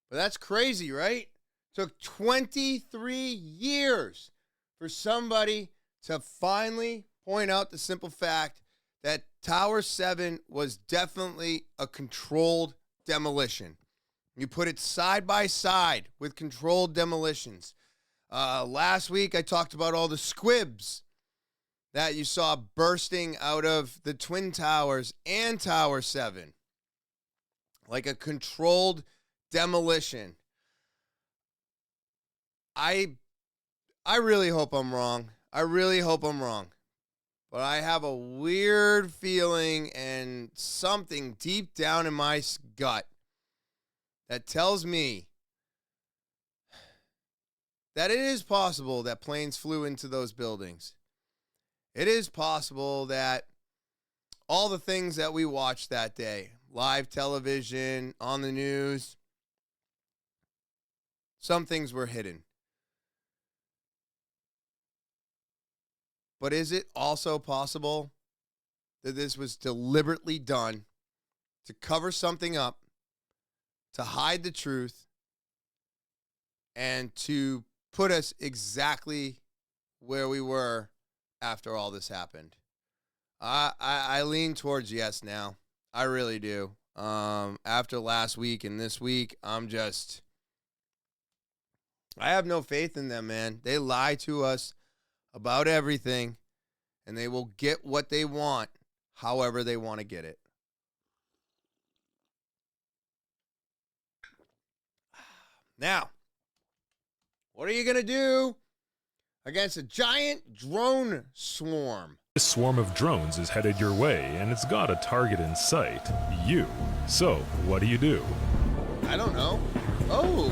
But that's crazy, right? Took 23 years for somebody to finally point out the simple fact that Tower 7 was definitely a controlled demolition. You put it side by side with controlled demolitions. Last week I talked about all the squibs that you saw bursting out of the Twin Towers and Tower 7. Like a controlled demolition. I really hope I'm wrong. I really hope I'm wrong. But I have a weird feeling and something deep down in my gut that tells me that it is possible that planes flew into those buildings. It is possible that all the things that we watched that day, live television, on the news, some things were hidden. But is it also possible that this was deliberately done to cover something up, to hide the truth, and to put us exactly where we were after all this happened? I lean towards yes now. I really do. After last week and this week, I have no faith in them, man. They lie to us about everything, and they will get what they want however they want to get it. Now, what are you going to do against a giant drone swarm? This swarm of drones is headed your way, and it's got a target in sight, you. So, what do? I don't know. Oh.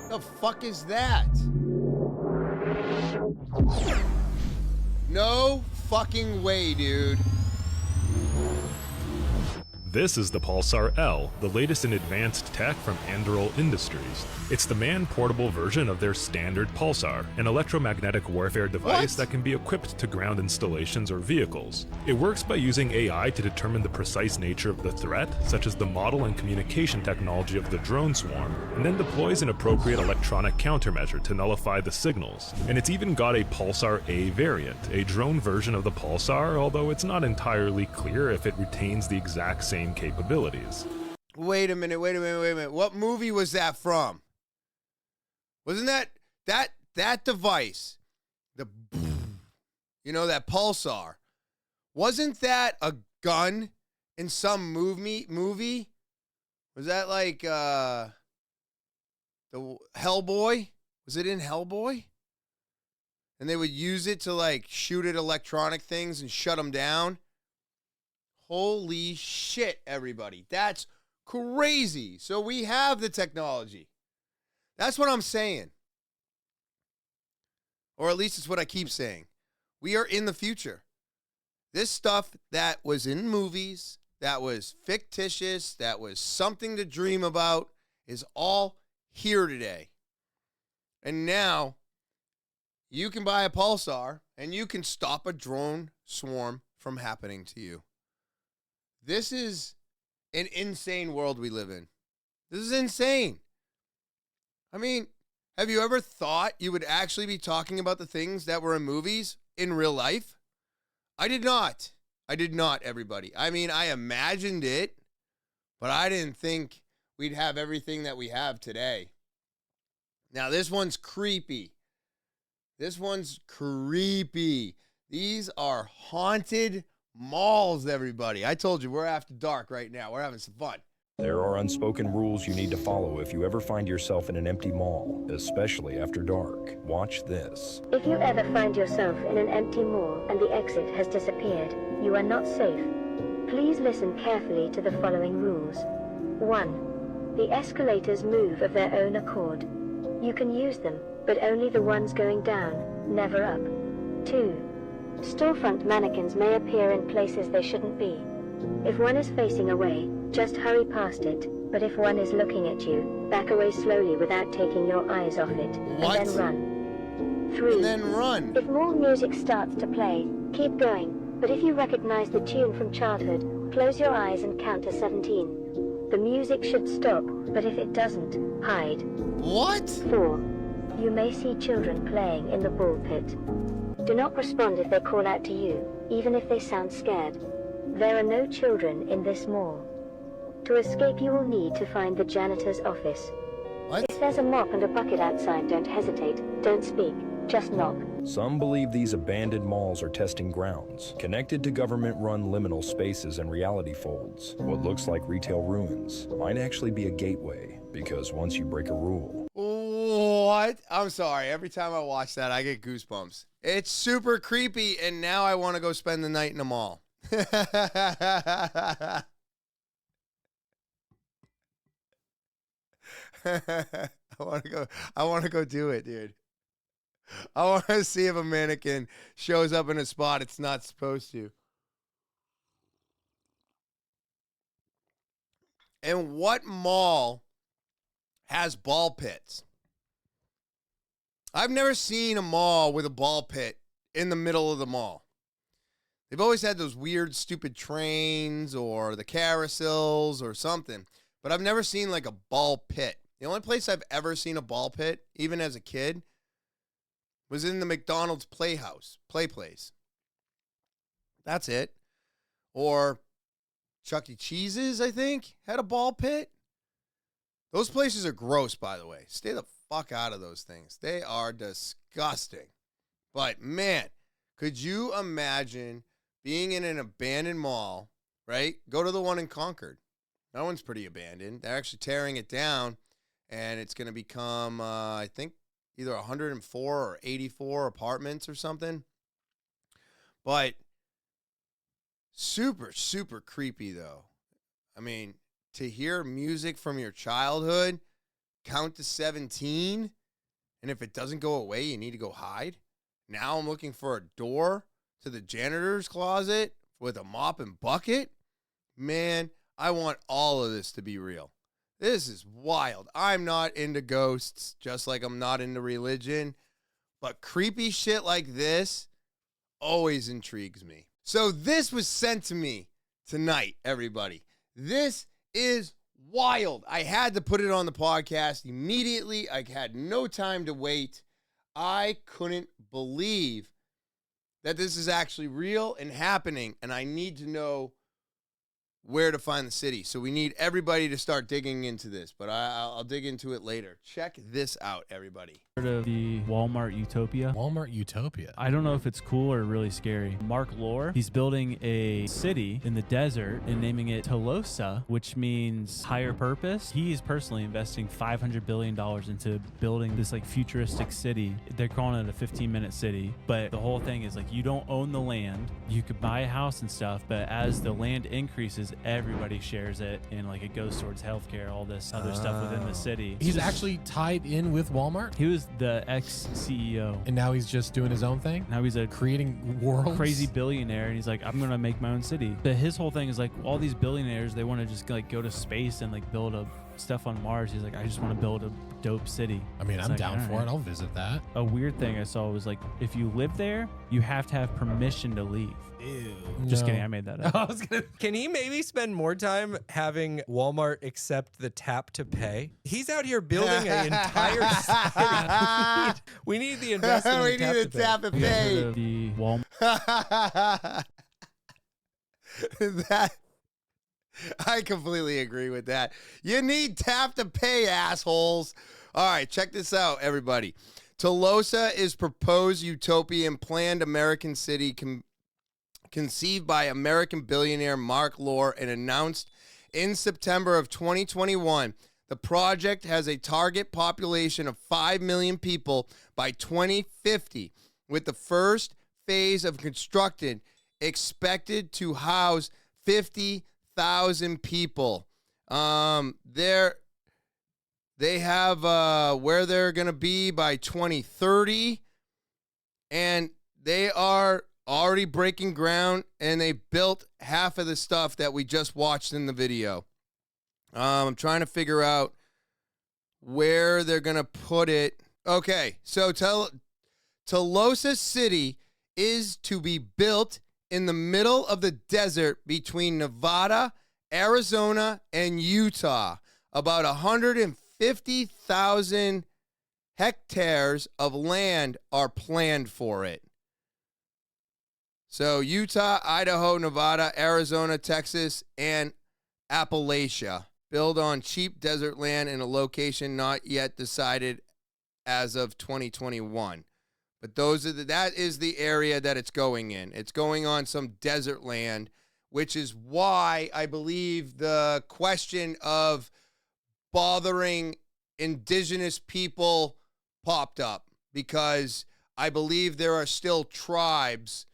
The fuck is that? No fucking way, dude. This is the Pulsar L, the latest in advanced tech from Anduril Industries. It's the man-portable version of their standard Pulsar, an electromagnetic warfare device that can be equipped to ground installations or vehicles. It works by using AI to determine the precise nature of the threat, such as the model and communication technology of the drone swarm, and then deploys an appropriate electronic countermeasure to nullify the signals. And it's even got a Pulsar A variant, a drone version of the Pulsar, although it's not entirely clear if it retains the exact same capabilities. Wait a minute. What movie was that from? Wasn't that device, that Pulsar, wasn't that a gun in some movie? Was that like the Hellboy? Was it in Hellboy? And they would use it to like shoot at electronic things and shut them down? Holy shit, everybody. That's crazy. So we have the technology. That's what I'm saying. Or at least it's what I keep saying. We are in the future. This stuff that was in movies, that was fictitious, that was something to dream about, is all here today. And now you can buy a pulsar and you can stop a drone swarm from happening to you. This is an insane world we live in. This is insane. I mean, have you ever thought you would actually be talking about the things that were in movies in real life? I did not. I did not, everybody. I mean, I imagined it, but I didn't think we'd have everything that we have today. Now, this one's creepy. This one's creepy. These are haunted malls, everybody. I told you, we're after dark right now. We're having some fun. There are unspoken rules you need to follow if you ever find yourself in an empty mall, especially after dark. Watch this. If you ever find yourself in an empty mall and the exit has disappeared, you are not safe. Please listen carefully to the following rules. 1. The escalators move of their own accord. You can use them, but only the ones going down, never up. 2. Storefront mannequins may appear in places they shouldn't be. If one is facing away, just hurry past it, but if one is looking at you, back away slowly without taking your eyes off it, and then run. 3. And then run. If more music starts to play, keep going, but if you recognize the tune from childhood, close your eyes and count to 17. The music should stop, but if it doesn't, hide. What? 4. You may see children playing in the ball pit. Do not respond if they call out to you, even if they sound scared. There are no children in this mall. To escape, you will need to find the janitor's office. What? If there's a mop and a bucket outside, don't hesitate, don't speak, just knock. Some believe these abandoned malls are testing grounds, connected to government-run liminal spaces and reality folds. What looks like retail ruins might actually be a gateway, because once you break a rule... What? I'm sorry. Every time I watch that, I get goosebumps. It's super creepy, and now I want to go spend the night in a mall. I want to go do it, dude. I want to see if a mannequin shows up in a spot it's not supposed to. And what mall has ball pits? I've never seen a mall with a ball pit in the middle of the mall. They've always had those weird, stupid trains or the carousels or something, but I've never seen like a ball pit. The only place I've ever seen a ball pit, even as a kid, was in the McDonald's play place. That's it. Or Chuck E. Cheese's, I think, had a ball pit. Those places are gross, by the way. Stay the fuck out of those things. They are disgusting. But, man, could you imagine being in an abandoned mall, right? Go to the one in Concord. That one's pretty abandoned. They're actually tearing it down, and it's going to become, I think, either 104 or 84 apartments or something. But super, super creepy, though. I mean, to hear music from your childhood, count to 17, and if it doesn't go away, you need to go hide. Now I'm looking for a door to the janitor's closet with a mop and bucket. Man, I want all of this to be real. This is wild. I'm not into ghosts, just like I'm not into religion, but creepy shit like this always intrigues me. So this was sent to me tonight, everybody. This is wild. I had to put it on the podcast immediately. I had no time to wait. I couldn't believe that this is actually real and happening, and I need to know where to find the city. So we need everybody to start digging into this, but I'll dig into it later. Check this out, everybody. Heard of the Walmart Utopia? Walmart Utopia. I don't know if it's cool or really scary. Mark Lohr, he's building a city in the desert and naming it Telosa, which means higher purpose. He is personally investing $500 billion into building this like futuristic city. They're calling it a 15-minute city, but the whole thing is like you don't own the land. You could buy a house and stuff, but as the land increases, everybody shares it, and like it goes towards healthcare, all this other stuff within the city. He's actually tied in with Walmart? He was the ex-CEO. And now he's just doing his own thing? Now he's a creating worlds? Crazy billionaire, and he's like, I'm gonna make my own city. But his whole thing is like all these billionaires, they want to just like go to space and like build a stuff on Mars. He's like, I just want to build a dope city. I mean, It's I'm like, down all for right. it. I'll visit that. A weird thing I saw was like, if you live there, you have to have permission to leave. Ew. Just No. kidding. I made that up. Can he maybe spend more time having Walmart accept the tap to pay? He's out here building an entire city. We need the investment. We need a tap to pay. The Walmart. That I completely agree with that. You need tap to pay, assholes. All right, check this out, everybody. Telosa is proposed utopian planned American city conceived by American billionaire Mark Lohr and announced in September of 2021. The project has a target population of 5 million people by 2050, with the first phase of construction expected to house 50,000 people. They have where they're going to be by 2030, and they are already breaking ground, and they built half of the stuff that we just watched in the video. I'm trying to figure out where they're going to put it. Okay, so Telosa City is to be built in the middle of the desert between Nevada, Arizona, and Utah. About 150,000 hectares of land are planned for it. So Utah, Idaho, Nevada, Arizona, Texas, and Appalachia build on cheap desert land in a location not yet decided as of 2021. But that is the area that it's going in. It's going on some desert land, which is why I believe the question of bothering indigenous people popped up, because I believe there are still tribes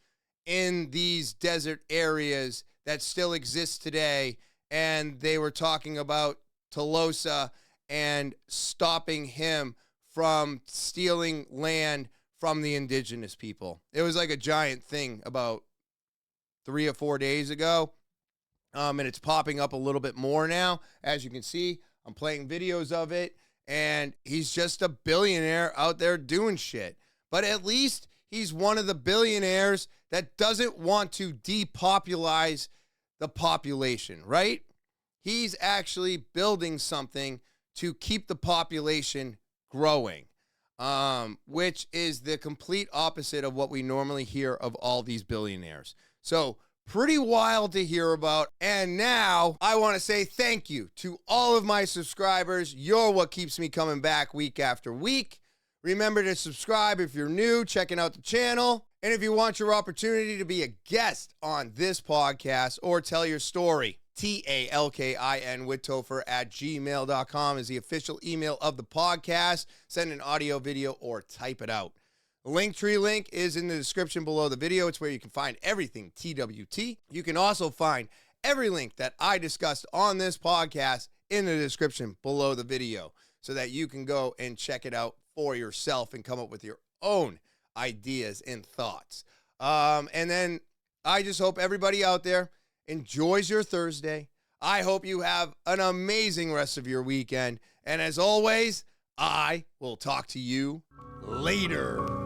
in these desert areas that still exist today, and they were talking about Telosa and stopping him from stealing land from the indigenous people. It was like a giant thing about 3 or 4 days ago, and it's popping up a little bit more now. As you can see, I'm playing videos of it, and he's just a billionaire out there doing shit. But at least he's one of the billionaires that doesn't want to depopulize the population, right? He's actually building something to keep the population growing, which is the complete opposite of what we normally hear of all these billionaires. So pretty wild to hear about. And now I want to say thank you to all of my subscribers. You're what keeps me coming back week after week. Remember to subscribe if you're new, checking out the channel. And if you want your opportunity to be a guest on this podcast or tell your story, talkinwithtopher@gmail.com is the official email of the podcast. Send an audio, video, or type it out. The Linktree link is in the description below the video. It's where you can find everything TWT. You can also find every link that I discussed on this podcast in the description below the video, so that you can go and check it out for yourself and come up with your own ideas and thoughts. And then I just hope everybody out there enjoys your Thursday. I hope you have an amazing rest of your weekend. And as always, I will talk to you later.